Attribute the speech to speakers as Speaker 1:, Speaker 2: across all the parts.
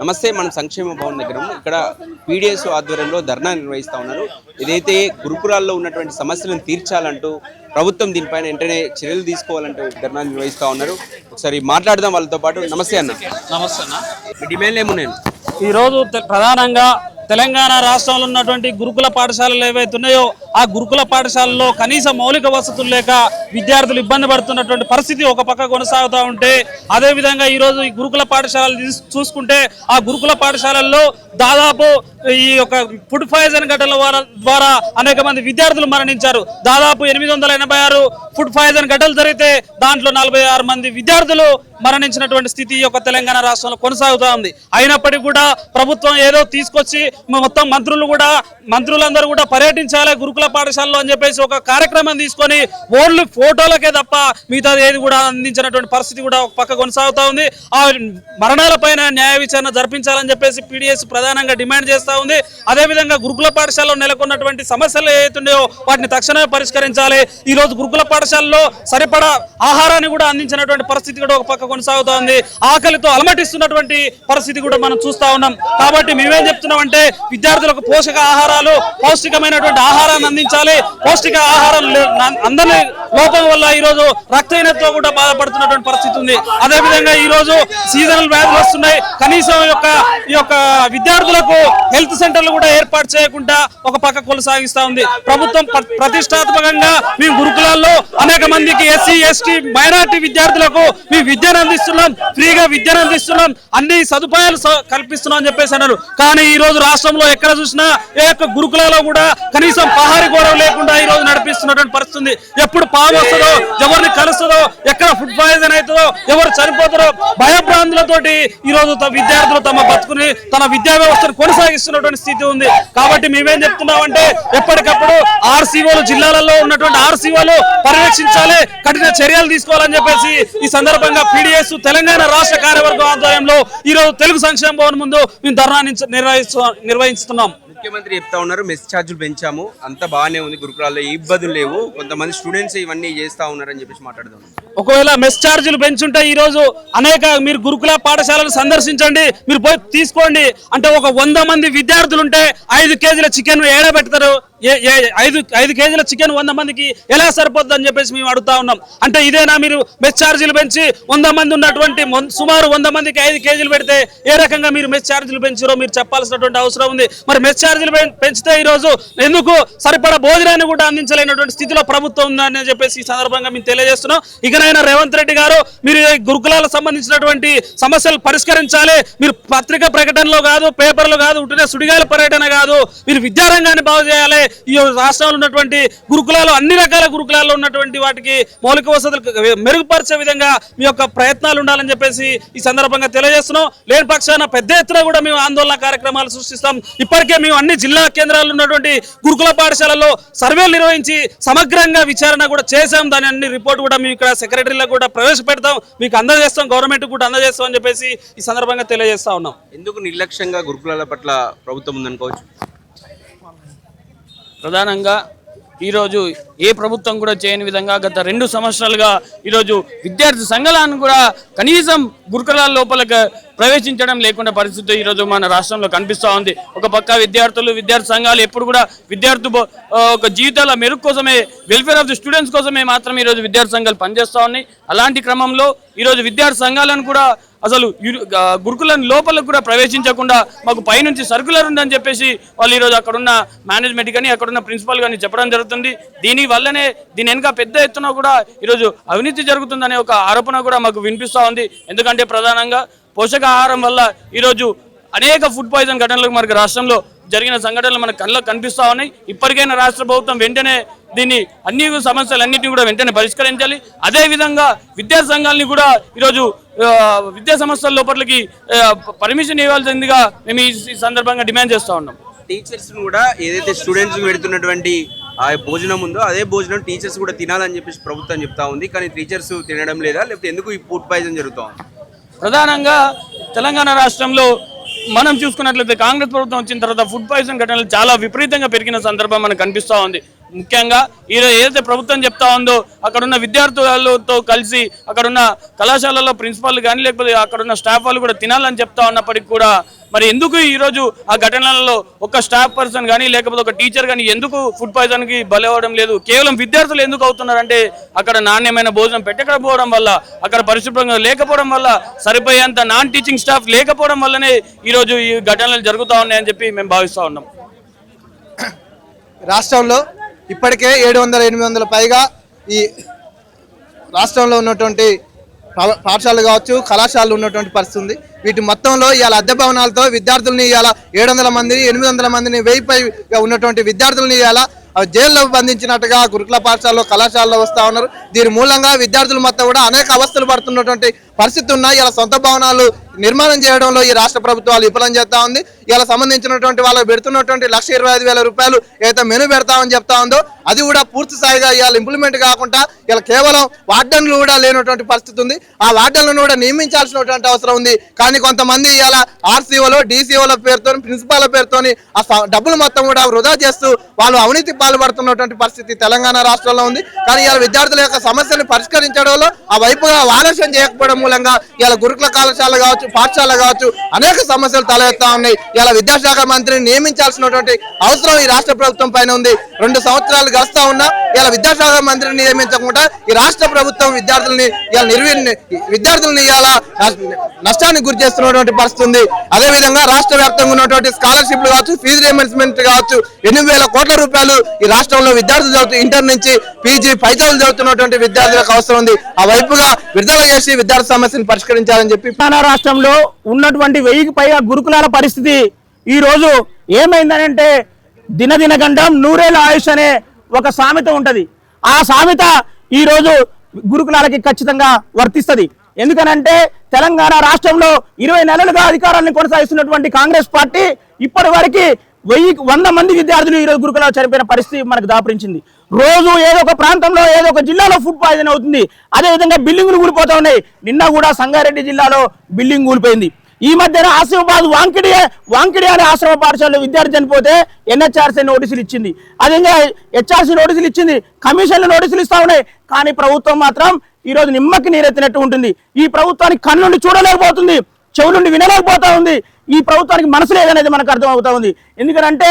Speaker 1: నమస్తే, మనం సంక్షేమ భవన్ దగ్గర ఉన్నాం. ఇక్కడ పీడిఎస్ ఆధ్వర్యంలో ధర్నా నిర్వహిస్తూ ఉన్నారు. ఏదైతే గురుకులాల్లో ఉన్నటువంటి సమస్యలను తీర్చాలంటూ ప్రభుత్వం దీనిపైన వెంటనే చర్యలు తీసుకోవాలంటూ ధర్నా నిర్వహిస్తూ ఉన్నారు. ఒకసారి మాట్లాడదాం వాళ్ళతో పాటు. నమస్తే అన్న.
Speaker 2: నమస్తే అన్న.
Speaker 1: మీ డిమాండ్లు ఏమున్నాయి?
Speaker 2: ఈరోజు ప్రధానంగా తెలంగాణ రాష్ట్రంలో ఉన్నటువంటి గురుకుల పాఠశాలలు ఏవైతే ఉన్నాయో ఆ గురుకుల పాఠశాలలో కనీస మౌలిక వసతులు లేక విద్యార్థులు ఇబ్బంది పడుతున్నటువంటి పరిస్థితి ఒక పక్క కొనసాగుతూ ఉంటే, అదేవిధంగా ఈరోజు ఈ గురుకుల పాఠశాలలు చూసుకుంటే ఆ గురుకుల పాఠశాలల్లో దాదాపు ఈ యొక్క ఫుడ్ పాయిజన్ ఘటనల ద్వారా అనేక మంది విద్యార్థులు మరణించారు. దాదాపు 886 ఫుడ్ పాయిజన్ ఘటనలు జరిగితే దాంట్లో 46 మంది విద్యార్థులు మరణించినటువంటి స్థితి ఈ యొక్క తెలంగాణ రాష్ట్రంలో కొనసాగుతూ ఉంది. అయినప్పటికీ కూడా ప్రభుత్వం ఏదో తీసుకొచ్చి మొత్తం మంత్రులందరూ కూడా పర్యటించాలి గురుకుల పాఠశాలలో అని చెప్పేసి ఒక కార్యక్రమం తీసుకొని ఓన్లీ ఫోటోలకే తప్ప మిగతా ఏది కూడా అందించినటువంటి పరిస్థితి కూడా ఒక పక్క కొనసాగుతూ ఉంది. ఆ మరణాలపైన న్యాయ విచారణ జరిపించాలని చెప్పేసి పీడిఎస్ ప్రధానంగా డిమాండ్ చేస్తూ ఉంది. అదేవిధంగా గురుకుల పాఠశాలలో నెలకొన్నటువంటి సమస్యలు ఏవైతున్నాయో వాటిని తక్షణమే పరిష్కరించాలి. ఈ రోజు గురుకుల పాఠశాలలో సరిపడా ఆహారాన్ని కూడా అందించినటువంటి పరిస్థితి కూడా ఒక పక్క కొనసాగుతూ ఉంది. ఆకలితో అలమటిస్తున్నటువంటి పరిస్థితి కూడా మనం చూస్తా ఉన్నాం. కాబట్టి మేమేం చెప్తున్నామంటే విద్యార్థులకు పౌష్టికమైనటువంటి ఆహారాన్ని అందించాలి. పౌష్టిక ఆహారం అందని లోపం వల్ల ఈ రోజు రక్తహీనతతో కూడా బాధపడుతున్నటువంటి పరిస్థితి ఉంది. అదేవిధంగా ఈ రోజు సీజనల్ వ్యాధులు వస్తున్నాయి. కనీసం ఈ యొక్క విద్యార్థులకు హెల్త్ సెంటర్లు కూడా ఏర్పాటు చేయకుండా ఒక పక్క కొనసాగిస్తా ఉంది ప్రభుత్వం. ప్రతిష్టాత్మకంగా మేము గురుకులాల్లో అనేక మందికి ఎస్సీ ఎస్టీ మైనారిటీ విద్యార్థులకు మేము విద్యను అందిస్తున్నాం, ఫ్రీగా విద్యను అందిస్తున్నాం, అన్ని సదుపాయాలు కల్పిస్తున్నాం అని చెప్పేసి అన్నారు. కానీ ఈ రోజు రాష్ట్రంలో ఎక్కడ చూసినా ఏ యొక్క గురుకులలో కూడా కనీసం పహారీ గౌరవం లేకుండా ఈ రోజు నడిపిస్తున్నటువంటి పరిస్థితి ఉంది. ఎప్పుడు పాము వస్తుందో, ఎవరిని కలుస్తుందో, ఎక్కడ ఫుడ్ పాయిజన్ అవుతుందో, ఎవరు చనిపోతారో భయభ్రాంతులతోటి ఈ రోజు విద్యార్థులు తమ బతుకుని తన విద్యా వ్యవస్థను కొనసాగిస్తున్నటువంటి స్థితి ఉంది. కాబట్టి మేమేం చెప్తున్నామంటే ఎప్పటికప్పుడు ఆర్సీఓలు జిల్లాలలో ఉన్నటువంటి ఆర్సీఓలు పర్యవేక్షించాలి, కఠిన చర్యలు తీసుకోవాలని చెప్పేసి ఈ సందర్భంగా పీడిఎస్ తెలంగాణ రాష్ట్ర కార్యవర్గం ఆధ్వర్యంలో ఈ రోజు తెలుగు సంక్షేమ భవన్ ముందు మేము ధర్నా నిర్వహిస్తున్నాం.
Speaker 1: ముఖ్యమంత్రి చెప్తా ఉన్నారు మెస్ ఛార్జీలు పెంచాము, అంత బాగానే ఉంది, గురుకులాల్లో ఏ ఇబ్బందులు లేవు, కొంతమంది స్టూడెంట్స్ ఇవన్నీ చేస్తా ఉన్నారని చెప్పేసి మాట్లాడదాం.
Speaker 2: ఒకవేళ మెస్ ఛార్జీలు పెంచుంటే ఈ రోజు మీరు గురుకుల పాఠశాలను సందర్శించండి, మీరు పోయి తీసుకోండి అంటే ఒక 100 మంది విద్యార్థులు ఉంటే 5 కేజీల చికెన్ ఏడబెడతారు. 5 కేజీల చికెన్ 100 మందికి ఎలా సరిపోద్ది అని చెప్పేసి మేము అడుగుతా ఉన్నాం. అంటే ఇదేనా మీరు మెస్ ఛార్జీలు పెంచి 100 మంది ఉన్నటువంటి సుమారు 100 మందికి 5 కేజీలు పెడితే ఏ రకంగా మీరు మెస్ ఛార్జీలు పెంచారో మీరు చెప్పాల్సినటువంటి అవసరం ఉంది. మరి మెస్ ఛార్జీలు పెంచితే ఈ రోజు ఎందుకు సరిపడా భోజనాన్ని కూడా అందించలేనటువంటి స్థితిలో ప్రభుత్వం ఉందని చెప్పేసి ఈ సందర్భంగా మేము తెలియజేస్తున్నాం. ఇకనైనా రేవంత్ రెడ్డి గారు మీరు గురుకులాలకు సంబంధించినటువంటి సమస్యలు పరిష్కరించాలి. మీరు పత్రికా ప్రకటనలో కాదు, పేపర్లో కాదు, ఉంటున్న సుడిగాల పర్యటన కాదు, మీరు విద్యారంగాన్ని బాగు చేయాలి. ఈ రాష్ట్రంలో ఉన్నటువంటి గురుకులాలు అన్ని రకాల గురుకులాల్లో ఉన్నటువంటి వాటికి మౌలిక వసతులు మెరుగుపరిచే విధంగా మీ యొక్క ప్రయత్నాలు ఉండాలని చెప్పేసి ఈ సందర్భంగా తెలియజేస్తున్నాం. లేని పక్షాన పెద్ద ఎత్తున కూడా మేము ఆందోళన కార్యక్రమాలు సృష్టిస్తాం. ఇప్పటికే మేము అన్ని జిల్లా కేంద్రాల్లో ఉన్నటువంటి గురుకుల పాఠశాలలో సర్వేలు నిర్వహించి సమగ్రంగా విచారణ కూడా చేశాం. దాని అన్ని రిపోర్ట్ కూడా మేము ఇక్కడ సెక్రటరీలకు కూడా ప్రవేశపెడతాం, మీకు అందజేస్తాం, గవర్నమెంట్ కూడా అందజేస్తాం అని చెప్పేసి ఈ సందర్భంగా తెలియజేస్తా ఉన్నాం.
Speaker 1: ఎందుకు నిర్లక్ష్యంగా గురుకులాల పట్ల ప్రభుత్వం ఉందనుకోవచ్చు?
Speaker 3: ప్రధానంగా ఈరోజు ఏ ప్రభుత్వం కూడా చేయని విధంగా గత 2 సంవత్సరాలుగా ఈరోజు విద్యార్థి సంఘాలను కూడా కనీసం గురుకులాల లోపలికి ప్రవేశించడం లేకుండా పరిస్థితి ఈరోజు మన రాష్ట్రంలో కనిపిస్తూ ఉంది. ఒక పక్క విద్యార్థి సంఘాలు ఎప్పుడు కూడా ఒక జీవితాల మెరుగు కోసమే, వెల్ఫేర్ ఆఫ్ ది స్టూడెంట్స్ కోసమే మాత్రం ఈరోజు విద్యార్థి సంఘాలు పనిచేస్తూ ఉన్నాయి. అలాంటి క్రమంలో ఈరోజు విద్యార్థి సంఘాలను కూడా అసలు గురుకులను లోపలకు కూడా ప్రవేశించకుండా మాకు పైనుంచి సర్కులర్ ఉందని చెప్పేసి వాళ్ళు ఈరోజు అక్కడున్న మేనేజ్మెంట్ కానీ అక్కడున్న ప్రిన్సిపల్ కానీ చెప్పడం జరుగుతుంది. దీని వెనుక పెద్ద ఎత్తున కూడా ఈరోజు అవినీతి జరుగుతుందనే ఒక ఆరోపణ కూడా మాకు వినిపిస్తూ ఉంది. ఎందుకంటే ప్రధానంగా పోషకాహారం వల్ల ఈరోజు అనేక ఫుడ్ పాయిజన్ ఘటనలు మనకు రాష్ట్రంలో జరిగిన సంఘటనలు మనకు కళ్ళకు కనిపిస్తూ ఉన్నాయి. ఇప్పటికైనా రాష్ట్ర ప్రభుత్వం వెంటనే దీన్ని అన్ని సమస్యలన్నింటినీ కూడా వెంటనే పరిష్కరించాలి. అదేవిధంగా విద్యా సంఘాలని కూడా ఈరోజు విద్యా సంస్థల లోపలికి పర్మిషన్ ఇవ్వాల్సిందిగా మేము ఈ సందర్భంగా డిమాండ్ చేస్తూ ఉన్నాం.
Speaker 1: టీచర్స్ కూడా ఏదైతే స్టూడెంట్స్ పెడుతున్నటువంటి ఆ భోజనం ఉందో అదే భోజనం టీచర్స్ కూడా తినాలని చెప్పేసి ప్రభుత్వం చెప్తా ఉంది. కానీ టీచర్స్ తినడం లేదా, లేకపోతే ఎందుకు ఈ ఫుడ్ పాయిజన్ జరుగుతూ ఉంది?
Speaker 3: ప్రధానంగా తెలంగాణ రాష్ట్రంలో మనం చూసుకున్నట్లయితే కాంగ్రెస్ ప్రభుత్వం వచ్చిన తర్వాత ఫుడ్ పాయిజన్ ఘటనలు చాలా విపరీతంగా పెరిగిన సందర్భం మనకు కనిపిస్తూ ఉంది. ముఖ్యంగా ఈరోజు ఏదైతే ప్రభుత్వం చెప్తా ఉందో అక్కడున్న విద్యార్థులతో కలిసి అక్కడున్న కళాశాలలో ప్రిన్సిపాల్ కానీ లేకపోతే అక్కడున్న స్టాఫ్ వాళ్ళు కూడా తినాలని చెప్తా ఉన్నప్పటికీ కూడా మరి ఎందుకు ఈరోజు ఆ ఘటనలలో ఒక స్టాఫ్ పర్సన్ కానీ లేకపోతే ఒక టీచర్ కానీ ఎందుకు ఫుడ్ పాయిజన్కి బలవడం లేదు? కేవలం విద్యార్థులు ఎందుకు అవుతున్నారంటే అక్కడ నాణ్యమైన భోజనం పెట్టకపోవడం వల్ల, అక్కడ పరిశుభ్రంగా లేకపోవడం వల్ల, సరిపోయేంత నాన్ టీచింగ్ స్టాఫ్ లేకపోవడం వల్లనే ఈరోజు ఈ ఘటనలు జరుగుతూ ఉన్నాయని చెప్పి మేము భావిస్తూ ఉన్నాం.
Speaker 4: రాష్ట్రంలో ఇప్పటికే 700-800 పైగా ఈ రాష్ట్రంలో ఉన్నటువంటి పాఠశాలలు కావచ్చు, కళాశాలలు ఉన్నటువంటి పరిస్థితి ఉంది. వీటి మొత్తంలో ఇవాళ అద్దె భవనాలతో విద్యార్థుల్ని ఇవాళ 700 మందిని 800 మందిని 1000 పైగా ఉన్నటువంటి విద్యార్థుల్ని ఇవాళ జైల్లో బంధించినట్టుగా గురుకుల పాఠశాలలో కళాశాలలో వస్తూ ఉన్నారు. దీని మూలంగా విద్యార్థులు మొత్తం కూడా అనేక అవస్థలు పడుతున్నటువంటి పరిస్థితి ఉన్నాయి. ఇలా సొంత భవనాలు నిర్మాణం చేయడంలో ఈ రాష్ట్ర ప్రభుత్వాలు విఫలం చేస్తా ఉంది. ఇలా సంబంధించినటువంటి వాళ్ళకి పెడుతున్నటువంటి 1,25,000 రూపాయలు ఏదైతే మెను పెడతామని చెప్తా ఉందో అది కూడా పూర్తి స్థాయిగా ఇవాళ ఇంప్లిమెంట్ కాకుండా ఇలా కేవలం వార్డన్లు కూడా లేనటువంటి పరిస్థితి ఉంది. ఆ వార్డన్లను కూడా నియమించాల్సినటువంటి అవసరం ఉంది. కానీ కొంతమంది ఇవాళ ఆర్సీఓలో డీసీఓల పేరుతో ప్రిన్సిపాల్ పేరుతోని ఆ డబ్బులు మొత్తం కూడా వృధా చేస్తూ వాళ్ళు అవినీతి పాల్పడుతున్నటువంటి పరిస్థితి తెలంగాణ రాష్ట్రంలో ఉంది. కానీ ఇవాళ విద్యార్థుల యొక్క సమస్యను పరిష్కరించడంలో ఆ వైపుగా ఆలోచన చేయకపోవడం మూలంగా ఇలా గురుకుల కళాశాల కావచ్చు, పాఠశాల కావచ్చు అనేక సమస్యలు తలెత్తా ఉన్నాయి. ఇలా విద్యాశాఖ మంత్రిని నియమించాల్సినటువంటి అవసరం ఈ రాష్ట్ర ప్రభుత్వం పైన ఉంది. 2 సంవత్సరాలు గడుస్తా ఉన్నా ఇలా విద్యాశాఖ మంత్రిని నియమించకుండా ఈ రాష్ట్ర ప్రభుత్వం విద్యార్థుల్ని ఇలా నష్టానికి గురి చేస్తున్నటువంటి పరిస్థితి ఉంది. అదేవిధంగా రాష్ట్ర వ్యాప్తంగా ఉన్నటువంటి స్కాలర్షిప్లు కావచ్చు, ఫీజు రియంబర్స్మెంట్ కావచ్చు, 8,000 కోట్ల రూపాయలు ఈ రాష్ట్రంలో విద్యార్థులు చదువుతూ ఇంటర్ నుంచి పీజీ పైచదువులు చదువుతున్నటువంటి విద్యార్థులకు అవసరం ఉంది. ఆ వైపుగా విడుదల చేసి విద్యార్థి సమస్యను పరిష్కరించాలని చెప్పి
Speaker 5: తెలంగాణ రాష్ట్రంలో ఉన్నటువంటి 1000కి పైగా గురుకులాల పరిస్థితి ఈ రోజు ఏమైందనంటే దినదిన గండం నూరేళ్ళ ఆయుష్ అనే ఒక సామెత ఉంటది. ఆ సామెత ఈ రోజు గురుకులాలకి ఖచ్చితంగా వర్తిస్తుంది. ఎందుకనంటే తెలంగాణ రాష్ట్రంలో 20 నెలలుగా అధికారాన్ని కొనసాగిస్తున్నటువంటి కాంగ్రెస్ పార్టీ ఇప్పటి వరకు 100 మంది విద్యార్థులు ఈరోజు గురుకులాలు చనిపోయిన పరిస్థితి మనకు దాపురించింది. రోజు ఏదో ఒక ప్రాంతంలో ఏదో ఒక జిల్లాలో ఫుడ్ పాయిజన్ అవుతుంది. అదేవిధంగా బిల్డింగులు కూలిపోతా ఉన్నాయి. నిన్న కూడా సంగారెడ్డి జిల్లాలో బిల్డింగ్ కూలిపోయింది. ఈ మధ్యన ఆసిఫాబాద్ వాంకిడి అనే ఆశ్రమ పాఠశాలలో విద్యార్థి చనిపోతే NHRC నోటీసులు ఇచ్చింది. అదేవిధంగా HRC నోటీసులు ఇచ్చింది. కమిషన్లు నోటీసులు ఇస్తా ఉన్నాయి. కానీ ప్రభుత్వం మాత్రం ఈరోజు నిమ్మకి నీరెత్తినట్టు ఉంటుంది. ఈ ప్రభుత్వానికి కన్నుండి చూడలేకపోతుంది, చెవులుండి వినలేకపోతా ఉంది. ఈ ప్రభుత్వానికి మనసు లేదనేది మనకు అర్థమవుతా ఉంది. ఎందుకంటే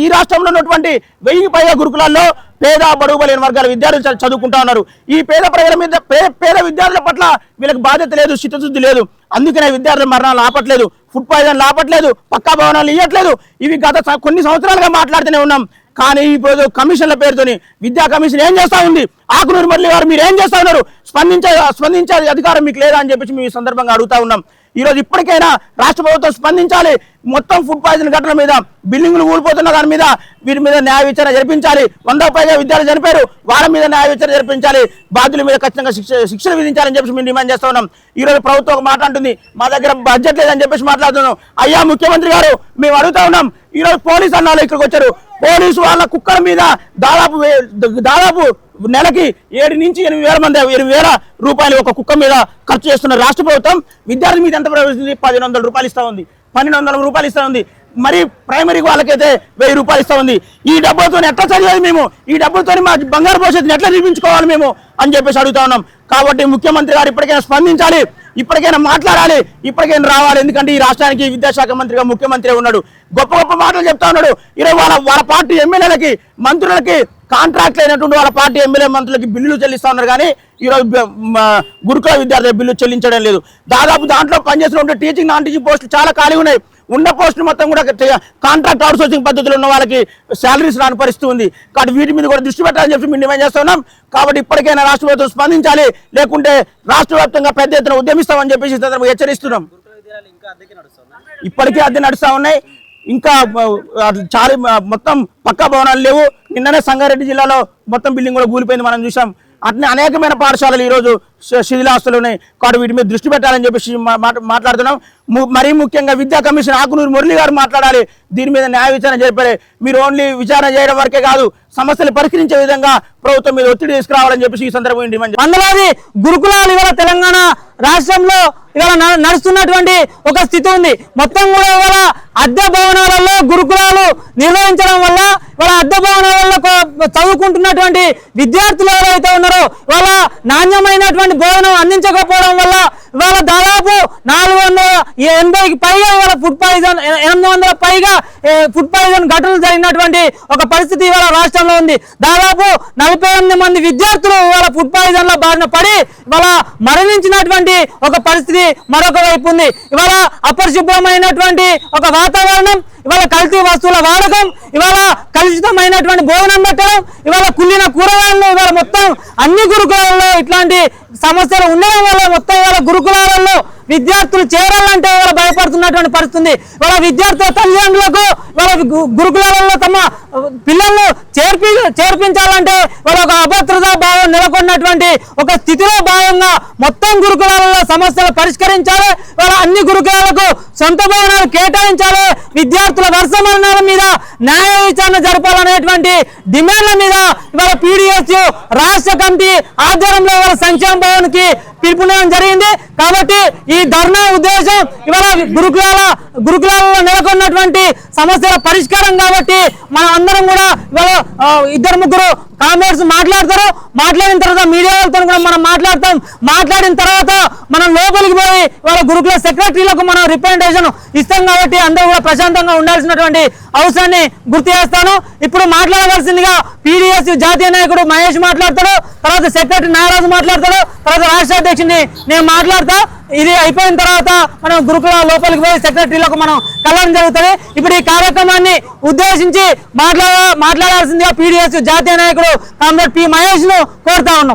Speaker 5: ఈ రాష్ట్రంలో ఉన్నటువంటి 1000కి పైగా గురుకులాల్లో పేద బడుగు బలైన వర్గాల విద్యార్థులు చదువుకుంటా ఉన్నారు. ఈ పేద ప్రజల మీద పేద విద్యార్థుల పట్ల వీళ్ళకి బాధ్యత లేదు, చిత్తశుద్ధి లేదు. అందుకనే విద్యార్థుల మరణాలు ఆపట్లేదు, ఫుడ్ పాయిజన్ ఆపట్లేదు, పక్కా భవనాలు ఇవ్వట్లేదు. ఇవి గత కొన్ని సంవత్సరాలుగా మాట్లాడుతూనే ఉన్నాం. కానీ ఇప్పుడు కమిషన్ల పేరుతోని విద్యా కమిషన్ ఏం చేస్తా ఉంది? ఆకునూరు మురళి గారు మీరు ఏం చేస్తా ఉన్నారు? స్పందించే అధికారం మీకు లేదా అని చెప్పేసి మేము ఈ సందర్భంగా అడుగుతా ఉన్నాం. ఈరోజు ఇప్పటికైనా రాష్ట్ర ప్రభుత్వం స్పందించాలి. మొత్తం ఫుడ్ పాయిజన్ ఘటన మీద, బిల్డింగులు ఊడిపోతున్న దాని మీద వీరి మీద న్యాయ విచారణ జరిపించాలి. 100 పైగా విద్యార్థులు చనిపోయారు, వాళ్ళ మీద న్యాయ విచారణ జరిపించాలి. బాధ్యుల మీద ఖచ్చితంగా శిక్షలు విధించాలని చెప్పేసి మేము డిమాండ్ చేస్తా ఉన్నాం. ఈరోజు ప్రభుత్వం మాట్లాడుతుంది మా దగ్గర బడ్జెట్ లేదని చెప్పేసి మాట్లాడుతున్నాం. అయ్యా ముఖ్యమంత్రి గారు మేము అడుగుతా ఉన్నాం. ఈరోజు పోలీసు అన్నాళ్ళు ఇక్కడికి వచ్చారు. పోలీసు వాళ్ళ కుక్కల మీద దాదాపు నెలకి 7 నుంచి 8,000 రూపాయలు ఒక కుక్క మీద ఖర్చు చేస్తున్న రాష్ట్ర ప్రభుత్వం విద్యార్థి మీద ఎంత ప్రవేశించింది? 1,500 రూపాయలు ఇస్తా ఉంది, 1,200 రూపాయలు ఇస్తా ఉంది. మరి ప్రైమరీ వాళ్ళకైతే 1000 రూపాయలు ఇస్తా ఉంది. ఈ డబ్బులతో ఎట్లా చదివేది మేము? ఈ డబ్బులతో మా బంగారు భవిష్యత్తుని ఎట్లా నిర్మించుకోవాలి మేము అని చెప్పేసి అడుగుతా ఉన్నాం. కాబట్టి ముఖ్యమంత్రి గారు ఇప్పటికైనా స్పందించాలి, ఇప్పటికైనా మాట్లాడాలి, ఇప్పటికైనా రావాలి. ఎందుకంటే ఈ రాష్ట్రానికి విద్యాశాఖ మంత్రిగా ముఖ్యమంత్రి ఉన్నాడు, గొప్ప గొప్ప మాటలు చెప్తా ఉన్నాడు. ఈరోజు వాళ్ళ పార్టీ ఎమ్మెల్యేలకి మంత్రులకి కాంట్రాక్ట్ అయినటువంటి వాళ్ళ పార్టీ ఎమ్మెల్యే మంత్రులకి బిల్లులు చెల్లిస్తా ఉన్నారు. కానీ ఈరోజు గురుకుల విద్యార్థుల బిల్లు చెల్లించడం లేదు. దాదాపు దాంట్లో పనిచేసినటువంటి టీచింగ్ నాన్ టీచింగ్ పోస్టులు చాలా ఖాళీ ఉన్నాయి. ఉన్న పోస్టులు మొత్తం కూడా కాంట్రాక్ట్ అవుట్సోర్సింగ్ పద్ధతిలో ఉన్న వాళ్ళకి శాలరీస్ రాని పరిస్థితి ఉంది. కాబట్టి వీటి మీద కూడా దృష్టి పెట్టాలని చెప్పి మేము డిమాండ్ చేస్తున్నాం. కాబట్టి ఇప్పటికైనా రాష్ట్ర ప్రభుత్వం స్పందించాలి, లేకుంటే రాష్ట్ర వ్యాప్తంగా పెద్ద ఎత్తున ఉద్యమిస్తామని చెప్పేసి హెచ్చరిస్తున్నాం. ఇప్పటికే అద్దె నడుస్తా ఉన్నాయి. ఇంకా చాలా మొత్తం పక్కా భవనాలు లేవు. నిన్ననే సంగారెడ్డి జిల్లాలో మొత్తం బిల్డింగ్ కూడా కూలిపోయింది, మనం చూసాం. అట్నే అనేకమైన పాఠశాలలు ఈరోజు శిథిలాస్తులు ఉన్నాయి. కాబట్టి వీటి మీద దృష్టి పెట్టాలని చెప్పేసి మాట్లాడుతున్నాం. మరీ ముఖ్యంగా విద్యా కమిషన్ ఆకునూరు మురళి గారు మాట్లాడాలి. దీని మీద న్యాయ విచారణ జరిపాలి. మీరు ఓన్లీ విచారణ చేయడం వరకే కాదు, సమస్యలు పరిష్కరించే విధంగా ప్రభుత్వం మీద ఒత్తిడి తీసుకురావాలని చెప్పేసి ఈ సందర్భంగా డిమాండ్ చేశారు.
Speaker 6: వందలాది గురుకులాలు ఇవాళ తెలంగాణ రాష్ట్రంలో ఇవాళ నడుస్తున్నటువంటి ఒక స్థితి ఉంది. మొత్తం కూడా ఇవాళ అద్దె భవనాలలో గురుకులాలు నిర్వహించడం వల్ల ఇవాళ అద్దె భవనాలలో చదువుకుంటున్నటువంటి విద్యార్థులు ఎవరైతే ఉన్నారో ఇవాళ నాణ్యమైనటువంటి భోజనం అందించకపోవడం వల్ల ఇవాళ దాదాపు 480కి పైగా ఇవాళ ఫుడ్ పాయిజన్ 800 పైగా ఫుడ్ పాయిజన్ ఘటనలు జరిగినటువంటి ఒక పరిస్థితి ఇవాళ రాష్ట్రంలో ఉంది. దాదాపు 48 మంది విద్యార్థులు ఇవాళ ఫుడ్ పాయిజన్ లో బారిన పడి ఇవాళ మరణించినటువంటి ఒక పరిస్థితి మరొక వైపు ఉంది. ఇవాళ అపరిశుభ్రమైనటువంటి ఒక వాతావరణం, ఇవాళ కల్తీ వస్తువుల వాడకం, ఇవాళ కలుషితమైనటువంటి భోజనం పెట్టడం, ఇవాళ కుళ్ళిన కూరగాయలను ఇవాళ మొత్తం అన్ని గురుకులాలలో ఇట్లాంటి సమస్యలు ఉండడం వల్ల మొత్తం ఇవాళ గురుకులాలలో విద్యార్థులు చేరాలంటే ఇవాళ భయపడుతున్నటువంటి పరిస్థితి. ఇవాళ విద్యార్థుల తల్లిదండ్రులకు ఇవాళ గురుకులాలలో తమ పిల్లలను చేర్పించాలంటే ఇవాళ ఒక అభద్రతా భావం నెలకొన్నటువంటి ఒక స్థితిలో భాగంగా మొత్తం గురుకులాలలో సమస్యలు పరిష్కరించాలి. ఇవాళ అన్ని గురుకులాలకు సొంత భవనాలు కేటాయించాలి. విద్యార్థుల వరుస మరణాల మీద న్యాయ విచారణ జరపాలనేటువంటి డిమాండ్ల మీద ఇవాళ PDSU రాష్ట్ర కమిటీ ఆధ్వర్యంలో ఇవాళ సంక్షేమ భవన్ కి పిలుపునివ్వడం జరిగింది. కాబట్టి ఈ ధర్నా ఉద్దేశం ఇవాళ గురుకులాలలో నెలకొన్నటువంటి సమస్యల పరిష్కారం. కాబట్టి మనం అందరం కూడా ఇవాళ 2-3 కామ్రేడ్స్ మాట్లాడతారు. మాట్లాడిన తర్వాత మీడియా వాళ్ళతో కూడా మనం మాట్లాడిన తర్వాత మనం లోపలికి పోయి వాళ్ళ గురుకుల సెక్రటరీలకు మనం రిప్రజెంటేషన్ ఇస్తాం. కాబట్టి అందరూ కూడా ప్రశాంతంగా ఉండాల్సినటువంటి అవసరాన్ని గుర్తు చేస్తాను. ఇప్పుడు మాట్లాడవలసిందిగా PDSU జాతీయ నాయకుడు మహేష్ మాట్లాడతాడు, తర్వాత సెక్రటరీ నాగరాజు మాట్లాడతాడు, తర్వాత రాష్ట్ర అధ్యక్షుడిని నేను మాట్లాడతా. ఇది అయిపోయిన తర్వాత మనం గురుకుల లోపలికి పోయి సెక్రటరీలకు మనం కలవడం జరుగుతుంది. ఇప్పుడు ఈ కార్యక్రమాన్ని ఉద్దేశించి మాట్లాడాల్సిందిగా PDSU జాతీయ నాయకుడు కామ్రేడ్ P. మహేష్ ను కోరుతా ఉన్నాం.